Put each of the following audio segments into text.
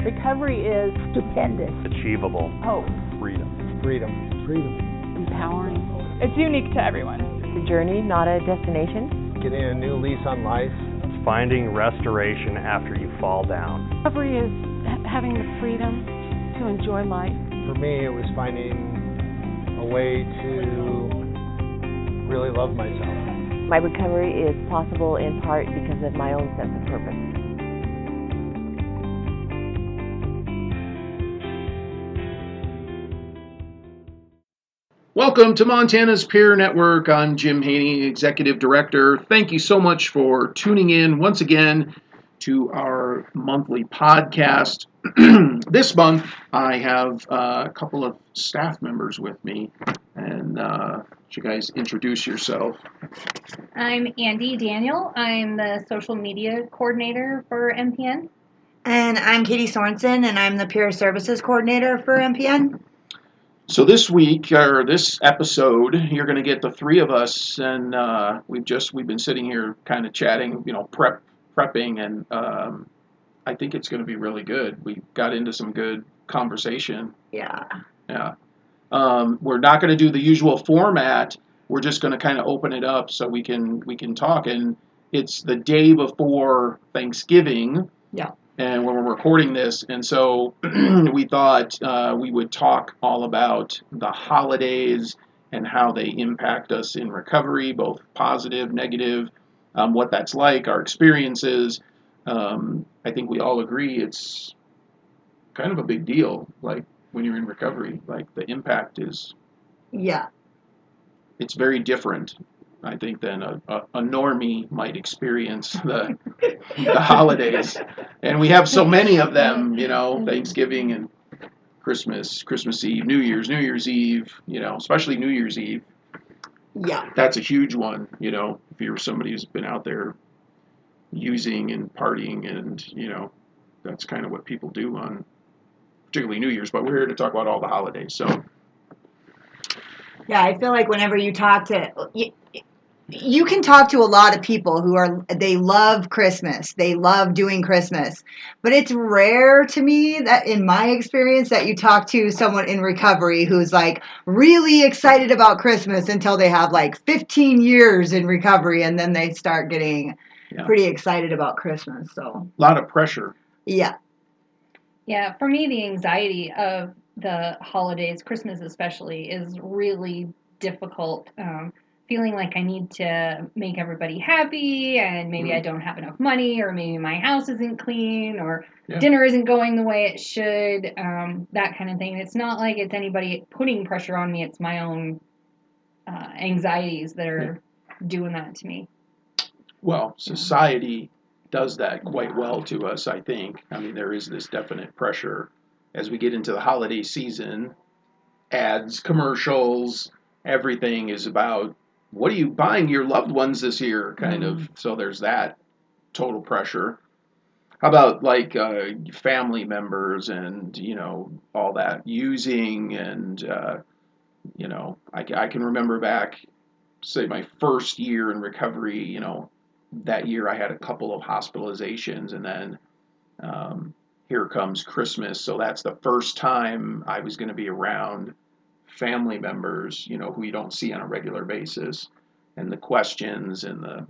Recovery is stupendous. Achievable. Hope. Freedom. Empowering. It's unique to everyone. It's a journey, not a destination. Getting a new lease on life. It's finding restoration after you fall down. Recovery is having the freedom to enjoy life. For me, it was finding a way to really love myself. My recovery is possible in part because of my own sense of purpose. Welcome to Montana's Peer Network. I'm Jim Haney, Executive Director. Thank you so much for tuning in once again to our monthly podcast. This month, I have a couple of staff members with me, and you guys introduce yourself. I'm Andi Daniel. I'm the social media coordinator for MPN. And I'm Katie Sorensen, and I'm the peer services coordinator for MPN. So this week, or this episode, you're going to get the three of us, and we've been sitting here kind of chatting, prepping, and I think it's going to be really good. We got into some good conversation. Yeah. We're not going to do the usual format. We're just going to kind of open it up so we can talk. And it's the day before Thanksgiving. Yeah. And when we're recording this, and so we thought we would talk all about the holidays and how they impact us in recovery, both positive, negative, what that's like, our experiences. I think we all agree it's kind of a big deal, like when you're in recovery, like the impact is, it's very different, I think, than a normie might experience the holidays. And we have so many of them, Thanksgiving and Christmas Eve, New Year's Eve, especially New Year's Eve. Yeah. That's a huge one, if you're somebody who's been out there using and partying, and, that's kind of what people do on particularly New Year's, but we're here to talk about all the holidays, so. Yeah, I feel like whenever you talk to, you can talk to a lot of people they love Christmas. They love doing Christmas. But it's rare to me that, in my experience, that you talk to someone in recovery who's like really excited about Christmas until they have like 15 years in recovery, and then they start getting pretty excited about Christmas. So a lot of pressure. Yeah. Yeah, for me, the anxiety of the holidays, Christmas especially, is really difficult. Feeling like I need to make everybody happy, and maybe I don't have enough money, or maybe my house isn't clean, or dinner isn't going the way it should, that kind of thing. It's not like it's anybody putting pressure on me. It's my own anxieties that are doing that to me. Well, society does that quite well to us, I think. I mean, there is this definite pressure as we get into the holiday season. Ads, commercials, everything is about, what are you buying your loved ones this year, kind of. So there's that total pressure. How about like family members and, all that using, and, I can remember back, say, my first year in recovery, that year I had a couple of hospitalizations, and then here comes Christmas. So that's the first time I was going to be around family members, who you don't see on a regular basis, and the questions and the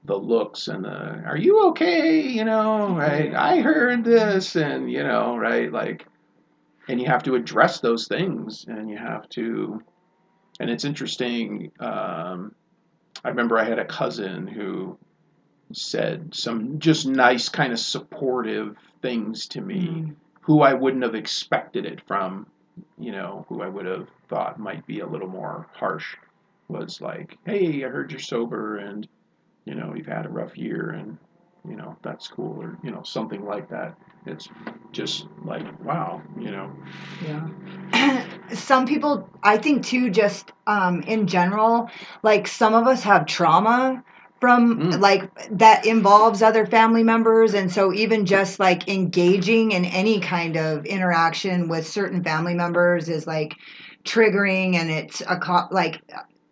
looks and are you okay? Right? I heard this, and, right? Like, and you have to address those things, and and it's interesting. I remember I had a cousin who said some just nice kind of supportive things to me, who I wouldn't have expected it from, who I would have thought might be a little more harsh, was like, hey, I heard you're sober, and, you've had a rough year, and, that's cool, or, something like that. It's just like, wow, Yeah. Some people, I think too, just in general, like some of us have trauma from like that involves other family members, and so even just like engaging in any kind of interaction with certain family members is like triggering, and it's like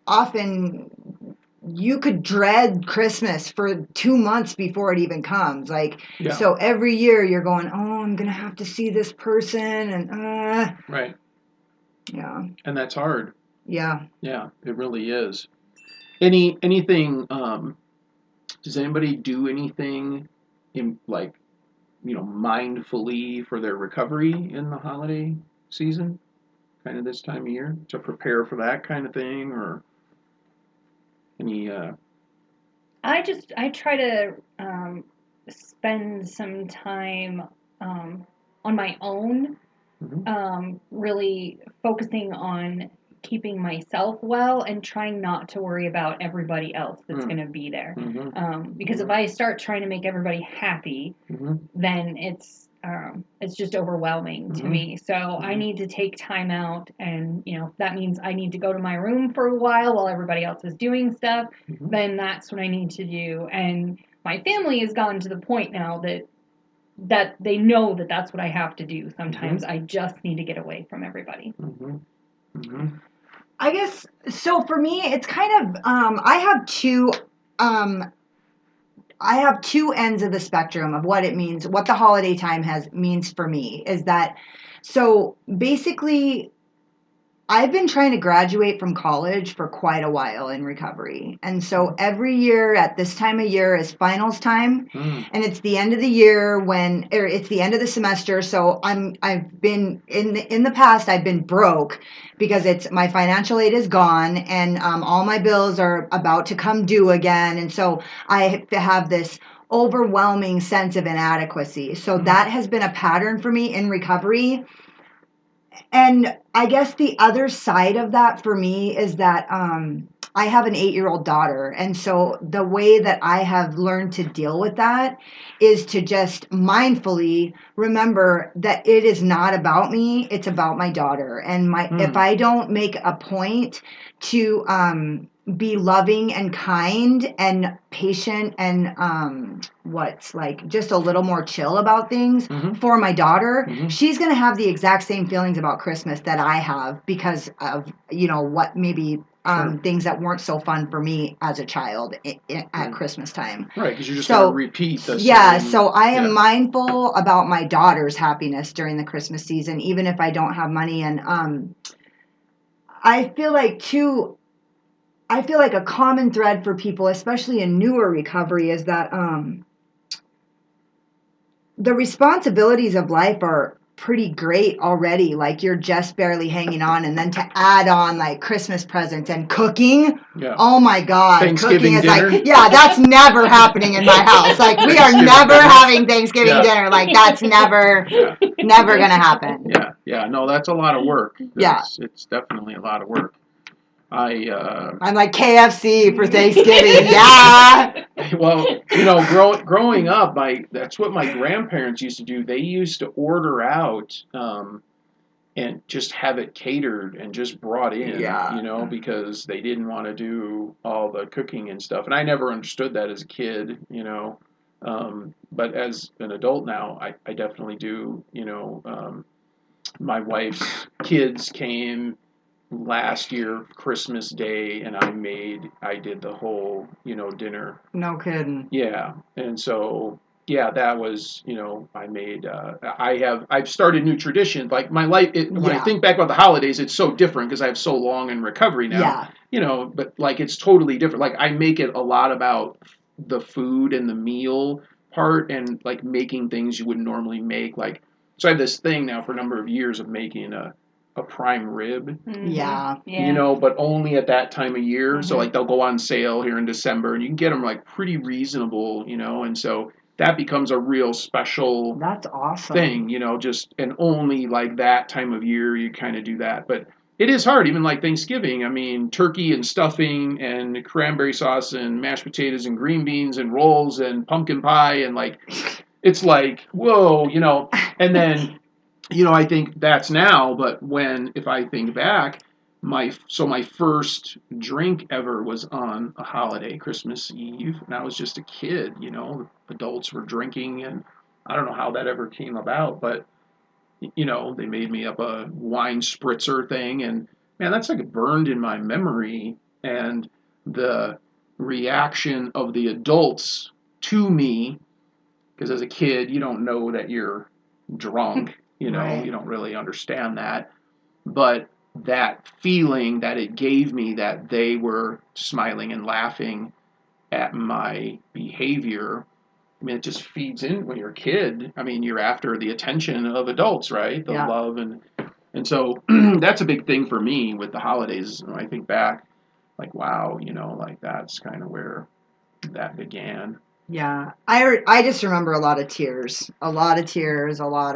often you could dread Christmas for 2 months before it even comes. Like, Yeah. so every year you're going, oh, I'm going to have to see this person. And, Right. yeah. And that's hard. Yeah. Yeah, it really is. Anything, does anybody do anything in like, mindfully for their recovery in the holiday season? Kind of this time of year to prepare for that kind of thing, or any, I try to spend some time on my own, really focusing on keeping myself well and trying not to worry about everybody else that's going to be there. Because if I start trying to make everybody happy, then it's just overwhelming to me. So I need to take time out, and if that means I need to go to my room for a while everybody else is doing stuff, then that's what I need to do. And my family has gotten to the point now that they know that that's what I have to do. Sometimes I just need to get away from everybody. I guess, so for me, it's kind of, I have two ends of the spectrum of what it means, what the holiday time means for me is that, so basically, I've been trying to graduate from college for quite a while in recovery. And so every year at this time of year is finals time, and it's the end of the year it's the end of the semester. So I've been in the past, I've been broke because my financial aid is gone, and all my bills are about to come due again. And so I have this overwhelming sense of inadequacy. So that has been a pattern for me in recovery. And I guess the other side of that for me is that I have an 8-year-old daughter. And so the way that I have learned to deal with that is to just mindfully remember that it is not about me, it's about my daughter. And if I don't make a point to be loving and kind and patient and just a little more chill about things for my daughter, she's going to have the exact same feelings about Christmas that I have because of what maybe things that weren't so fun for me as a child at Christmas time. Right, because you're just going to repeat the Yeah, same. so I am mindful about my daughter's happiness during the Christmas season, even if I don't have money. And I feel like a common thread for people, especially in newer recovery, is that the responsibilities of life are pretty great already. Like, you're just barely hanging on, and then to add on like Christmas presents and cooking. Yeah. Oh my God. Thanksgiving cooking is dinner. like, yeah, that's never happening in my house. Like, we are never having Thanksgiving dinner. Like, that's never going to happen. Yeah. No, that's a lot of work. It's definitely a lot of work. I'm like KFC for Thanksgiving. Yeah. Well, growing up, that's what my grandparents used to do. They used to order out and just have it catered and just brought in, because they didn't want to do all the cooking and stuff. And I never understood that as a kid, but as an adult now, I definitely do. My wife's kids came last year Christmas Day, and I did the whole dinner. No kidding. Yeah. And so that was I made I've started new traditions. Like my life when I think back about the holidays, it's so different because I have so long in recovery now. But like it's totally different. Like I make it a lot about the food and the meal part, and like making things you wouldn't normally make. Like, so I have this thing now for a number of years of making a prime rib. But only at that time of year. So like they'll go on sale here in December, and you can get them like pretty reasonable, and so that becomes a real special That's awesome thing, just, and only like that time of year you kind of do that. But it is hard, even like Thanksgiving. I mean, turkey and stuffing and cranberry sauce and mashed potatoes and green beans and rolls and pumpkin pie, and like it's like, whoa, and then I think that's now, but if I think back, my first drink ever was on a holiday, Christmas Eve, and I was just a kid, adults were drinking, and I don't know how that ever came about, but, they made me up a wine spritzer thing, and man, that's like burned in my memory, and reaction of the adults to me, because as a kid, you don't know that you're drunk, Right. you don't really understand that. But that feeling that it gave me that they were smiling and laughing at my behavior, I mean, it just feeds in when you're a kid. I mean, you're after the attention of adults, right? The Yeah. love and so that's a big thing for me with the holidays. When I think back, like, wow, like that's kind of where that began. Yeah, I just remember a lot of tears, a lot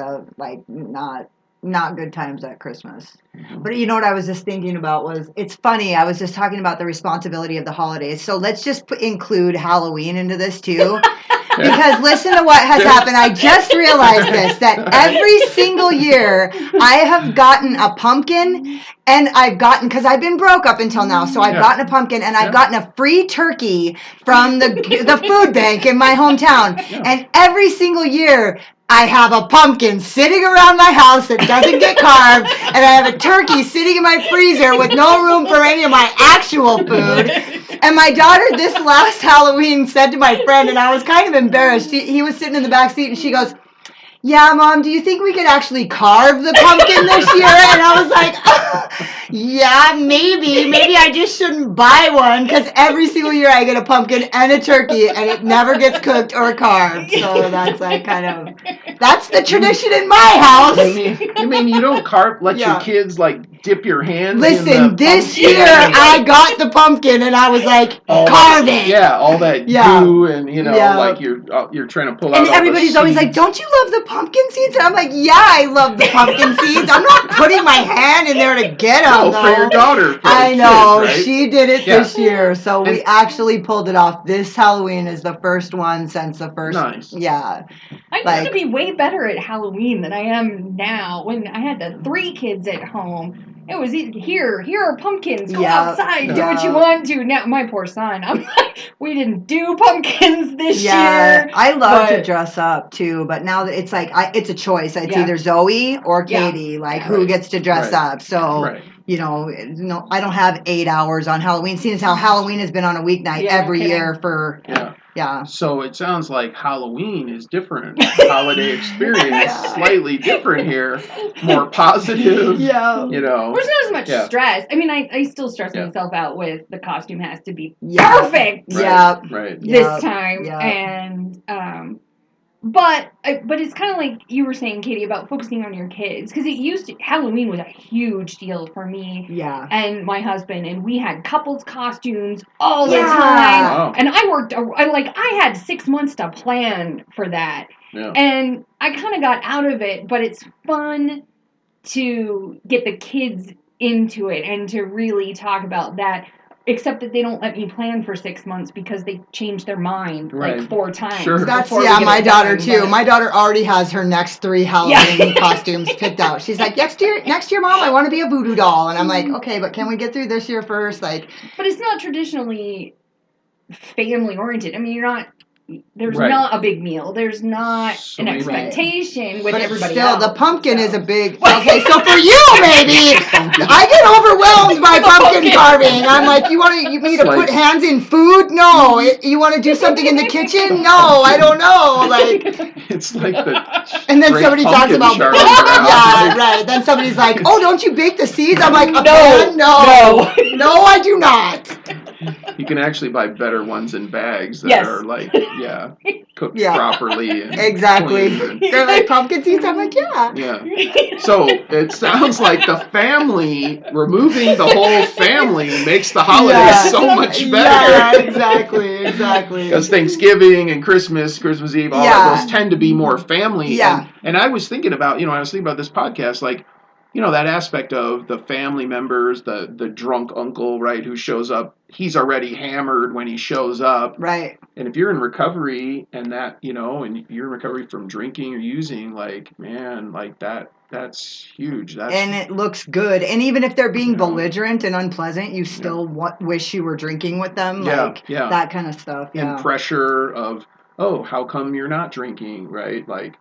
of like not good times at Christmas. Mhm. But you know what I was just thinking about was it's funny. I was just talking about the responsibility of the holidays. So let's just include Halloween into this too. Because listen to what has happened. I just realized this, that every single year I have gotten a pumpkin and because I've been broke up until now, so I've Yeah. gotten a pumpkin and I've Yeah. gotten a free turkey from the food bank in my hometown. Yeah. And every single year I have a pumpkin sitting around my house that doesn't get carved, and I have a turkey sitting in my freezer with no room for any of my actual food. And my daughter this last Halloween said to my friend, and I was kind of embarrassed. He was sitting in the back seat, and she goes, "Yeah, Mom, do you think we could actually carve the pumpkin this year?" And I was like, "Yeah, maybe. Maybe I just shouldn't buy one because every single year I get a pumpkin and a turkey, and it never gets cooked or carved." So that's like that's the tradition in my house. You mean you don't let Yeah. your kids like dip your hands in Listen, the this pumpkin year and, I got the pumpkin, and I was like, all carve that, it. Yeah, all that Yeah. goo and Yeah. like you're trying to pull out. And all everybody's the always like, seeds. "Don't you love the pumpkin seeds?" And I'm like, "Yeah, I love the pumpkin seeds. I'm not putting my hand in there to get them, No, for your daughter. For I the know. kids, right? She did it Yeah. this year. So we And- actually pulled it off. This Halloween is the first one since the first. Nice. Yeah. I used Like- to be way better at Halloween than I am now. When I had the 3 kids at home, it was here are pumpkins. Go Yeah, outside, do yeah. what you want to. Now my poor son, I'm like, we didn't do pumpkins this Yeah, year. I love to but- dress up too, but now that it's like it's a choice. It's Yeah. either Zoe or Yeah. Katie, like Yeah. who Right. gets to dress Right. up. So Right. no, I don't have 8 hours on Halloween. Seeing as how Halloween has been on a weeknight Yeah, no every kidding. year for Yeah. So it sounds like Halloween is different. The holiday experience Yeah. slightly different here. More positive. Yeah. There's not as much Yeah. stress. I mean, I still stress Yeah. myself out with the costume has to be Yeah. perfect Right. Yeah. Right. this Yeah. time, Yeah. and but it's kind of like you were saying, Katie, about focusing on your kids, because Halloween was a huge deal for me Yeah. and my husband, and we had couples costumes all the Yeah. time, Wow. and I had 6 months to plan for that, Yeah. and I kind of got out of it, but it's fun to get the kids into it and to really talk about that. Except that they don't let me plan for 6 months because they change their mind Right. like 4 times. Sure. That's before we get my it daughter done, too. but- My daughter already has her next 3 Halloween costumes picked out. She's like, next year, Mom, I want to be a voodoo doll. And I'm like, okay, but can we get through this year first? Like, But it's not traditionally family oriented. I mean, there's Right. not a big meal. There's not So an maybe- expectation with but everybody still, else. the pumpkin so. is a big. Okay, so for you, maybe I get overwhelmed by pumpkin carving. I'm like, you want me to It's like- put hands in food? No. You want to do something in the kitchen? No, I don't know. Like, It's like the. and then Great somebody talks pumpkin about charm yeah, around. right. Then somebody's like, "Oh, don't you bake the seeds?" I'm like, No, no, I do not." You can actually buy better ones in bags that Yes. are like, cooked Yeah. properly. And Exactly. cleaned and- They're like pumpkin seeds. I'm like, yeah. Yeah. So it sounds like the family, removing the whole family makes the holidays Yeah. so much Yeah, better. exactly. Because Thanksgiving and Christmas Eve, all Yeah. of those tend to be more family. Yeah. And I was thinking about, this podcast, like, that aspect of the family members, the drunk uncle, right, who shows up, he's already hammered when he shows up. Right. And if you're in recovery and that, and you're in recovery from drinking or using, like, man, like that's huge. And it looks good. And even if they're being Yeah. belligerent and unpleasant, you still wish you were drinking with them. Yeah, Like, yeah. that kind of stuff. Yeah. And pressure of, oh, how come you're not drinking, right? Like,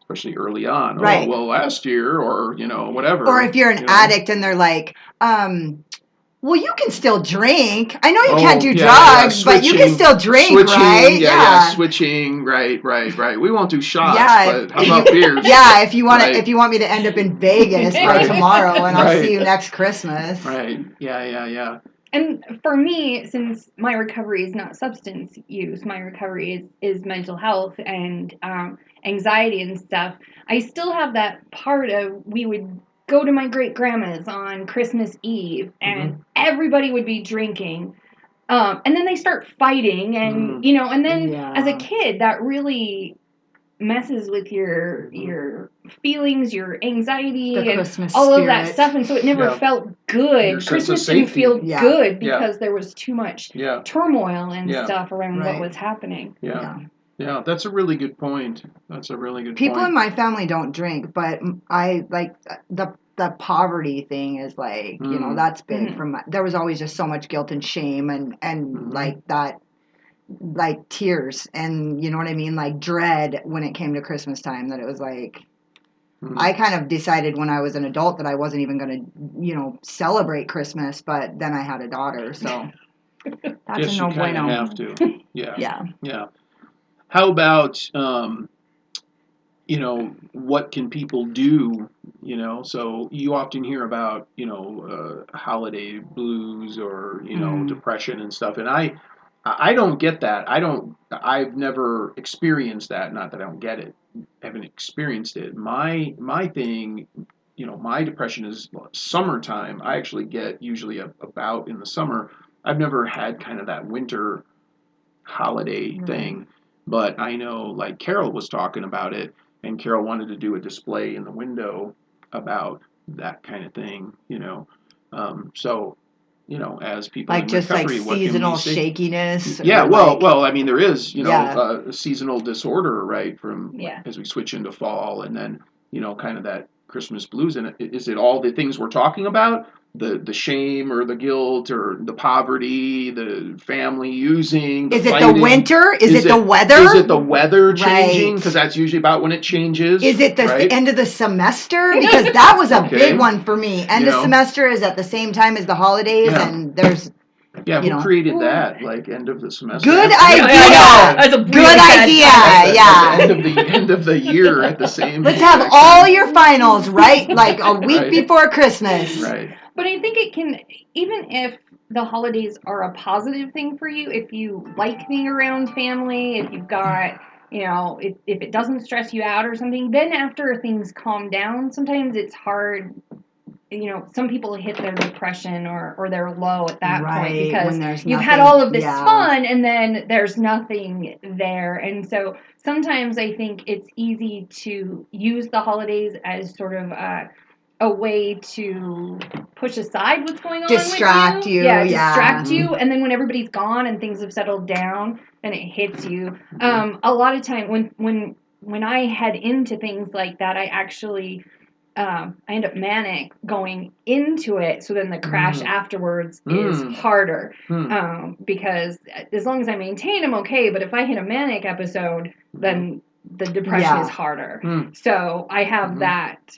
especially early on. Right. Oh, well, last year or, whatever. Or if you're an addict and they're like, well, you can still drink. I know you Oh, can't do yeah, drugs, but you can still drink, switching, right? yeah, switching, right. We won't do shots, Yeah, but how about beers? Yeah, if you want Right. if you want me to end up in Vegas by Right. tomorrow, and I'll Right. see you next Christmas. Right. Yeah. And for me, since my recovery is not substance use, my recovery is mental health and anxiety and stuff, I still have that part of we would go to my great grandma's on Christmas Eve and everybody would be drinking. And then they start fighting and, and then as a kid, that really messes with your feelings, your anxiety, The and Christmas all of spirit. that stuff, and so it never Yeah. felt good. Your sense of Christmas didn't safety. feel Yeah. good Yeah. because there was too much Yeah. turmoil and Yeah. stuff around Right. what was happening. Yeah, that's a really good point. People in my family don't drink, but I like the poverty thing is like, that's big from there was always just so much guilt and shame and like that, like tears and you know what I mean, like dread when it came to Christmas time, that it was like I kind of decided when I was an adult that I wasn't even going to, celebrate Christmas, but then I had a daughter, so that's Guess a no you kind bueno. of have to. Yeah. Yeah. How about what can people do? So you often hear about holiday blues or depression and stuff, and I don't get that. I've never experienced that. Not that I don't get it. I haven't experienced it. My thing, my depression is summertime. I actually get usually a bout in the summer. I've never had kind of that winter holiday thing, but I know like Carol was talking about it, and Carol wanted to do a display in the window about that kind of thing. So. As people Like in just recovery, like what can we seasonal say? shakiness. Yeah, or well, like, well, I mean, there is, Yeah. seasonal disorder, right? From Yeah. as we switch into fall, and then kind of that Christmas blues. And is it all the things we're talking about? The shame or the guilt or the poverty, the family using. The Is it fighting? the winter? Is it the weather? Is it the weather changing? Right. Because that's usually about when it changes. Is it the right? end of the semester? Because that was a Okay. big one for me. End of semester is at the same time as the holidays, and there's Yeah, who created that? Like end of the semester. good After- idea. That's a Good really bad idea. concept. At the Yeah. end of the year at the same. Let's have exact all time. your finals right like a week Right. before Christmas. Right. But I think it can, even if the holidays are a positive thing for you, if you like being around family, if you've got, if it doesn't stress you out or something, then after things calm down, sometimes it's hard. Some people hit their depression or their low at that point Right, because when there's you've had nothing- all of this yeah. fun and then there's nothing there. And so sometimes I think it's easy to use the holidays as sort of a way to push aside what's going on Distract with you, Yeah, yeah. distract you. And then when everybody's gone and things have settled down, then it hits you. A lot of time when I head into things like that, I actually I end up manic going into it, so then the crash afterwards is harder. Because as long as I maintain, I'm okay. But if I hit a manic episode, then the depression is harder. So I have that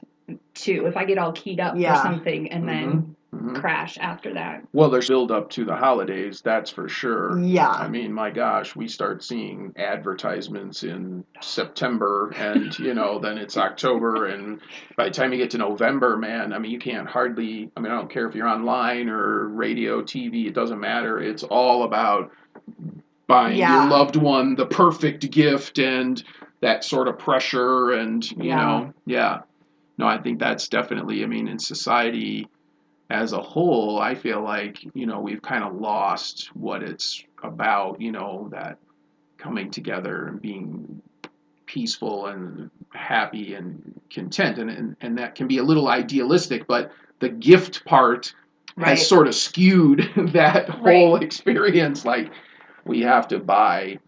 too. If I get all keyed up for something and then crash after that. Well, there's build up to the holidays, that's for sure. Yeah. I mean, my gosh, we start seeing advertisements in September, and then it's October, and by the time you get to November, man, I mean, you can't hardly. I mean, I don't care if you're online or radio, TV, it doesn't matter. It's all about buying your loved one the perfect gift and that sort of pressure, and No, I think that's definitely. I mean, in society as a whole, I feel like, we've kind of lost what it's about, that coming together and being peaceful and happy and content. And that can be a little idealistic, but the gift part has sort of skewed that whole experience. Like, we have to buy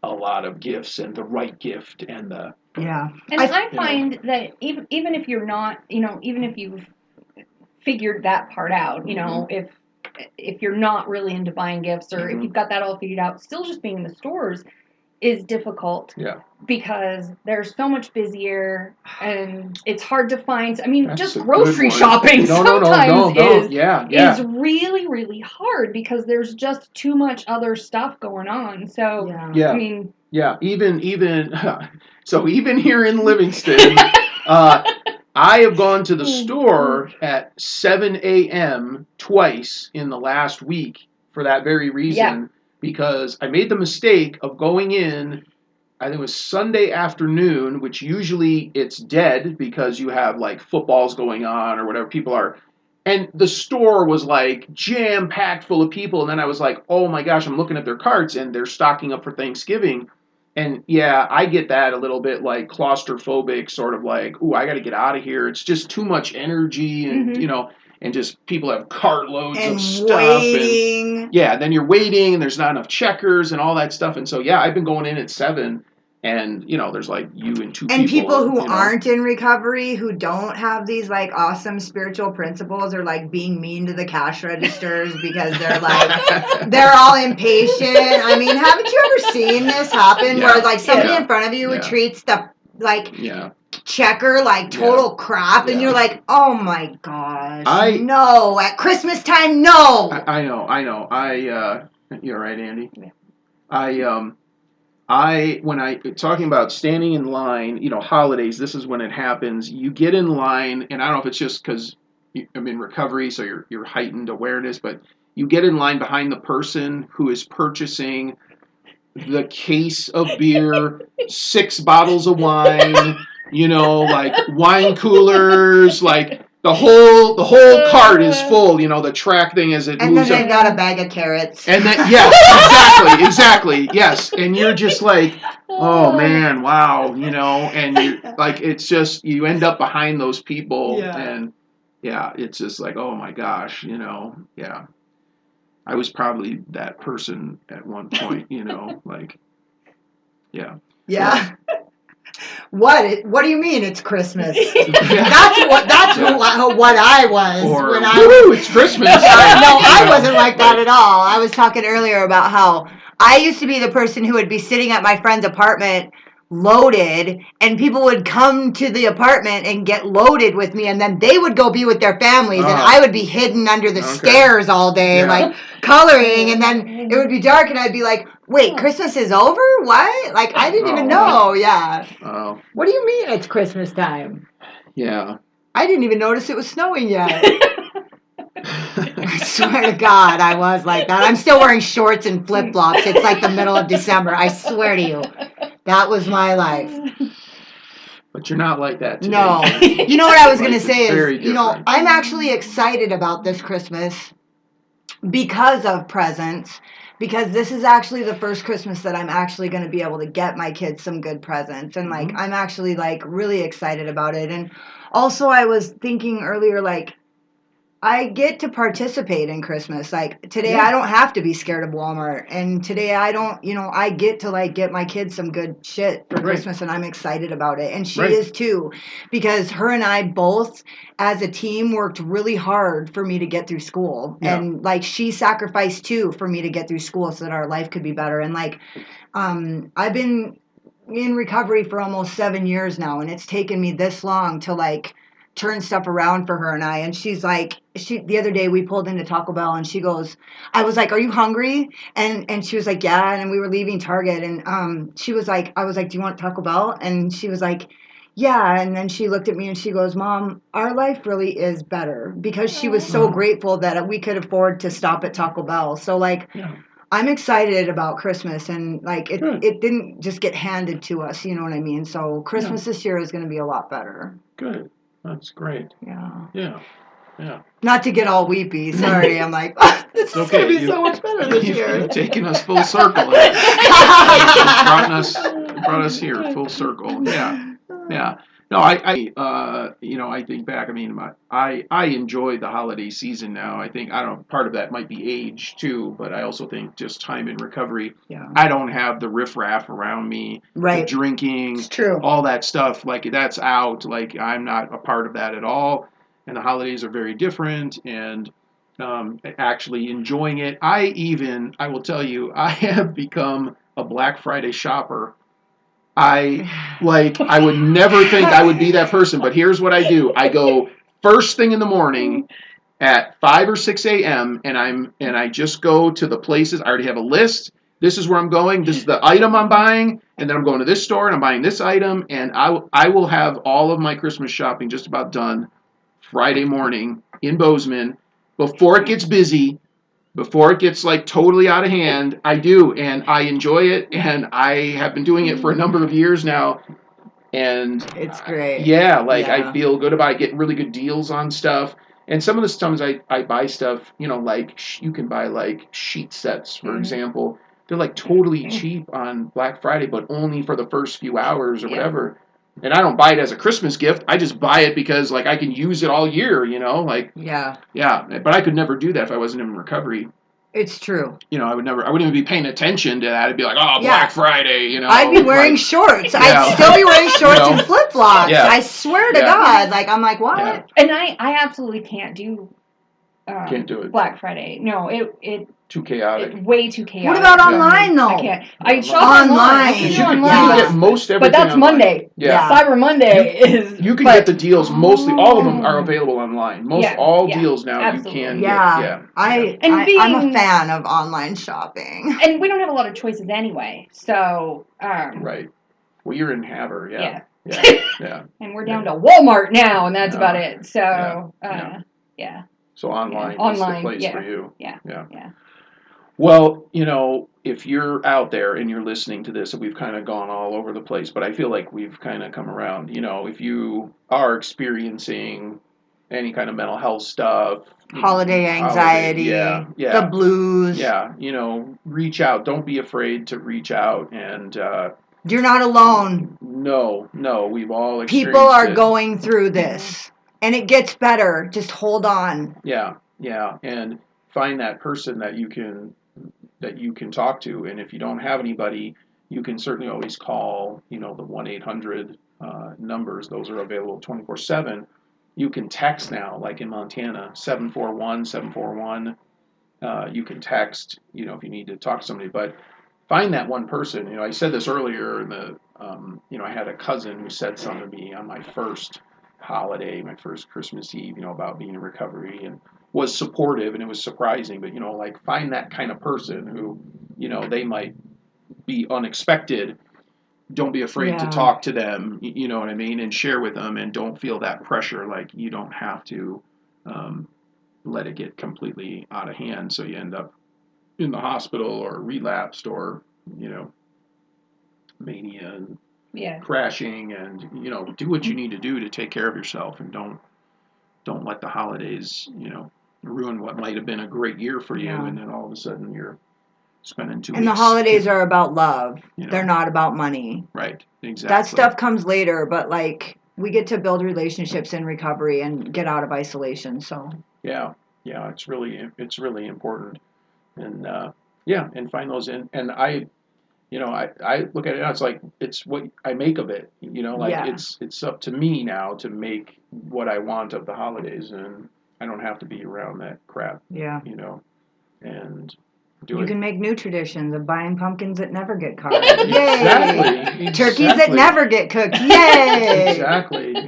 a lot of gifts and the right gift and the... Yeah. And I find that even if you're not, even if you've figured that part out, if you're not really into buying gifts or if you've got that all figured out, still just being in the stores, is difficult. Yeah. Because they're so much busier and it's hard to find. I mean, That's just a good grocery one. shopping No. sometimes Yeah. is really, really hard because there's just too much other stuff going on. So, Yeah. I mean, yeah. Even so, even here in Livingston, I have gone to the store at 7 a.m. twice in the last week for that very reason. Because I made the mistake of going in. I think it was Sunday afternoon, which usually it's dead because you have like footballs going on or whatever people are. And the store was like jam packed full of people. And then I was like, oh my gosh, I'm looking at their carts and they're stocking up for Thanksgiving. And yeah, I get that a little bit like claustrophobic, sort of like, ooh, I got to get out of here. It's just too much energy and, and just people have cartloads and of stuff. waiting. And yeah, then you're waiting and there's not enough checkers and all that stuff. And so, yeah, I've been going in at 7 and, there's like you and two people. And people who aren't in recovery, who don't have these like awesome spiritual principles, are like being mean to the cash registers because they're like, they're all impatient. I mean, haven't you ever seen this happen where like somebody in front of you treats the like checker like total crap and you're like, oh my gosh, no, at Christmas time, no. I know. You're right, Andy. When I talking about standing in line, holidays, this is when it happens. You get in line, and I don't know if it's just because I'm in recovery, so you're heightened awareness, but you get in line behind the person who is purchasing the case of beer, 6 bottles of wine, like wine coolers, like the whole cart is full, the track thing as it and moves then they've up. got a bag of carrots. And then, exactly, yes. And you're just like, oh man, wow, and you like, it's just, you end up behind those people and it's just like, oh my gosh, I was probably that person at one point, like, yeah. Yeah. What do you mean it's Christmas? That's what I was Or, when I it's Christmas. No, I wasn't like that at all. I was talking earlier about how I used to be the person who would be sitting at my friend's apartment loaded, and people would come to the apartment and get loaded with me, and then they would go be with their families, and I would be hidden under the stairs all day, like coloring, and then it would be dark, and I'd be like, wait, Christmas is over? What? Like, I didn't even know. Yeah. Oh. What do you mean it's Christmas time? Yeah. I didn't even notice it was snowing yet. I swear to God, I was like that. I'm still wearing shorts and flip-flops. It's like the middle of December. I swear to you. That was my life. But you're not like that today. No. You know what I was going to say is, different. I'm actually excited about this Christmas because of presents. Because this is actually the first Christmas that I'm actually going to be able to get my kids some good presents. And, like, I'm actually, like, really excited about it. And also I was thinking earlier, like, I get to participate in Christmas. Like, today I don't have to be scared of Walmart. And today I don't, I get to, like, get my kids some good shit for Christmas, and I'm excited about it. And she is, too. Because her and I both, as a team, worked really hard for me to get through school. Yeah. And, like, she sacrificed, too, for me to get through school so that our life could be better. And, like, I've been in recovery for almost 7 years now, and it's taken me this long to, like, turn stuff around for her and I. And she's like, the other day we pulled into Taco Bell, and she goes, I was like, are you hungry? And she was like, yeah. And we were leaving Target, and she was like, I was like, do you want Taco Bell? And she was like, yeah. And then she looked at me and she goes, Mom, our life really is better, because she was so grateful that we could afford to stop at Taco Bell. So, like, I'm excited about Christmas, and, like, it didn't just get handed to us, you know what I mean? So Christmas this year is going to be a lot better. Good. That's great. Yeah. Not to get all weepy. Sorry, I'm like, this is going to be so much better this year. You've taken us full circle. brought us here full circle. Yeah. No, I think back. I mean, I enjoy the holiday season now. I think, I don't know, part of that might be age too, but I also think just time in recovery. Yeah. I don't have the riffraff around me, the drinking, it's true, all that stuff. Like, that's out. Like, I'm not a part of that at all. And the holidays are very different. And actually enjoying it. I will tell you, I have become a Black Friday shopper. I would never think I would be that person, but here's what I do. I go first thing in the morning at 5 or 6 a.m. and I just go to the places. I already have a list. This is where I'm going. This is the item I'm buying, and then I'm going to this store and I'm buying this item, and I will have all of my Christmas shopping just about done Friday morning in Bozeman before it gets busy, before it gets like totally out of hand. I do, and I enjoy it, and I have been doing it for a number of years now. And It's great. yeah, like Yeah. I feel good about it, getting really good deals on stuff. And some of the times I buy stuff, like you can buy like sheet sets, for example. They're like totally cheap on Black Friday, but only for the first few hours or whatever. And I don't buy it as a Christmas gift. I just buy it because like I can use it all year, like Yeah. yeah. But I could never do that if I wasn't in recovery. It's true. I wouldn't even be paying attention to that. I'd be like, oh, Yeah. Black Friday, I'd be wearing shorts. I'd still be wearing shorts and flip flops. Yeah. I swear to God. Like, I'm like, what? Yeah. And I absolutely can't do Can't do it. Black Friday. No, it Too chaotic. way too chaotic. What about online though? I can't. I shop Online. online. I can You do can online. get most everything But that's online. Monday. Yeah. Cyber Monday is. You can get the deals mostly. All of them are available online. All deals now absolutely. you can Yeah. get. Yeah. I'm a fan of online shopping. And we don't have a lot of choices anyway. So. Right. Well, you're in Havre. Yeah. Yeah. Yeah. And we're down to Walmart now, and that's about it. So. Yeah. So online is the Online, place for you. Yeah. Well, if you're out there and you're listening to this, and we've kind of gone all over the place, but I feel like we've kind of come around. If you are experiencing any kind of mental health stuff, Holiday anxiety, the blues. Yeah, reach out. Don't be afraid to reach out. And you're not alone. No, we've all experienced People are it. going through this, and it gets better. Just hold on. Yeah, and find that person that you can talk to. And if you don't have anybody, you can certainly always call, the 1-800 numbers. Those are available 24/7. You can text now, like in Montana, 741-741. You can text, if you need to talk to somebody. But find that one person. I said this earlier. I had a cousin who said something to me on my first holiday, my first Christmas Eve, about being in recovery, and was supportive, and it was surprising. But find that kind of person who, they might be unexpected. Don't be afraid to talk to them, you know what I mean, and share with them, and don't feel that pressure. Like, you don't have to let it get completely out of hand, so you end up in the hospital or relapsed or, mania and crashing. And, do what you need to do to take care of yourself, and don't let the holidays, ruin what might have been a great year for you, and then all of a sudden you're spending 2 weeks. And the holidays are about love. They're not about money. Right, exactly. That stuff comes later, but we get to build relationships in recovery and get out of isolation. So yeah, it's really important, and and find those in. And I look at it now. It's like it's what I make of it. It's up to me now to make what I want of the holidays, and I don't have to be around that crap. Yeah. And you can make new traditions of buying pumpkins that never get carved. Yay! Exactly. Turkeys that never get cooked. Yay!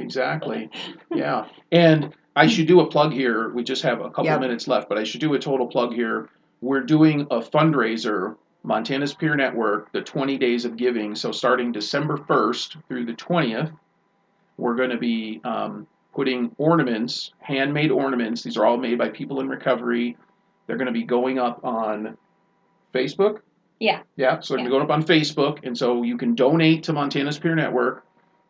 Exactly. Yeah. And I should do a plug here. We just have a couple of minutes left, but I should do a total plug here. We're doing a fundraiser, Montana's Peer Network, the 20 Days of Giving. So starting December 1st through the 20th, we're going to be putting ornaments, handmade ornaments. These are all made by people in recovery. They're going to be going up on Facebook. Yeah. Yeah, so they're going to be going up on Facebook, and so you can donate to Montana's Peer Network,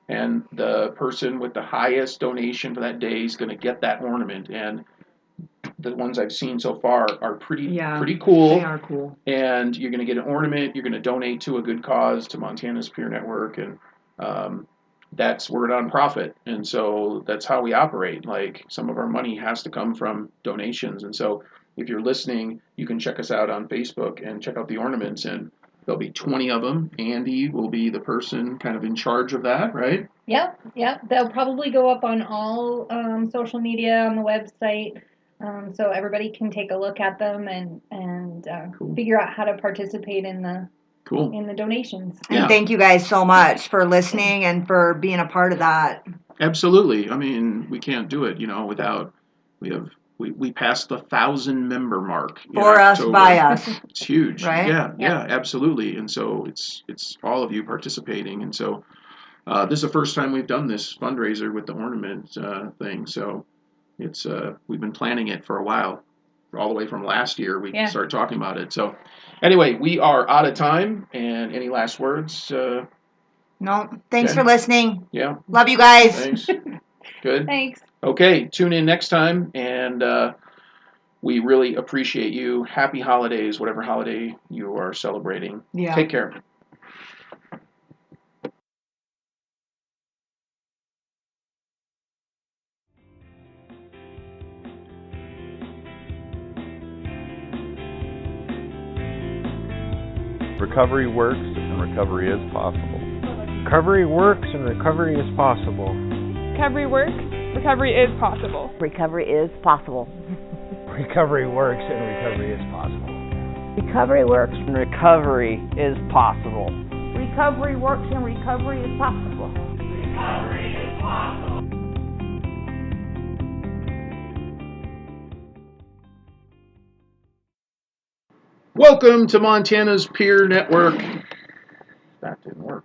and the person with the highest donation for that day is going to get that ornament. And the ones I've seen so far are pretty cool. They are cool. And you're going to get an ornament. You're going to donate to a good cause, to Montana's Peer Network, and we're a nonprofit, and so that's how we operate. Like, some of our money has to come from donations, and so if you're listening, you can check us out on Facebook and check out the ornaments, and there'll be 20 of them. Andi will be the person kind of in charge of that, right? Yep. They'll probably go up on all social media, on the website. so everybody can take a look at them and Cool. figure out how to participate in the Cool. donations. Yeah. And thank you guys so much for listening and for being a part of that. Absolutely. I mean, we can't do it, without we passed the 1,000 member mark in For us, October. by us. It's huge. Right? Yeah, absolutely. And so it's all of you participating. And so this is the first time we've done this fundraiser with the ornament thing. So it's we've been planning it for a while, all the way from last year. We started talking about it. So anyway, we are out of time. And any last words? No. Thanks Okay. for listening. Yeah. Love you guys. Thanks. Good. Thanks. Okay, tune in next time, and we really appreciate you. Happy holidays, whatever holiday you are celebrating. Yeah. Take care. Recovery works and recovery is possible. Recovery works and recovery is possible. Recovery works. Recovery is possible. Recovery is possible. Recovery works and recovery is possible. Recovery works. And recovery is possible. Recovery works and recovery is possible. Recovery is possible. Welcome to Montana's Peer Network. Back to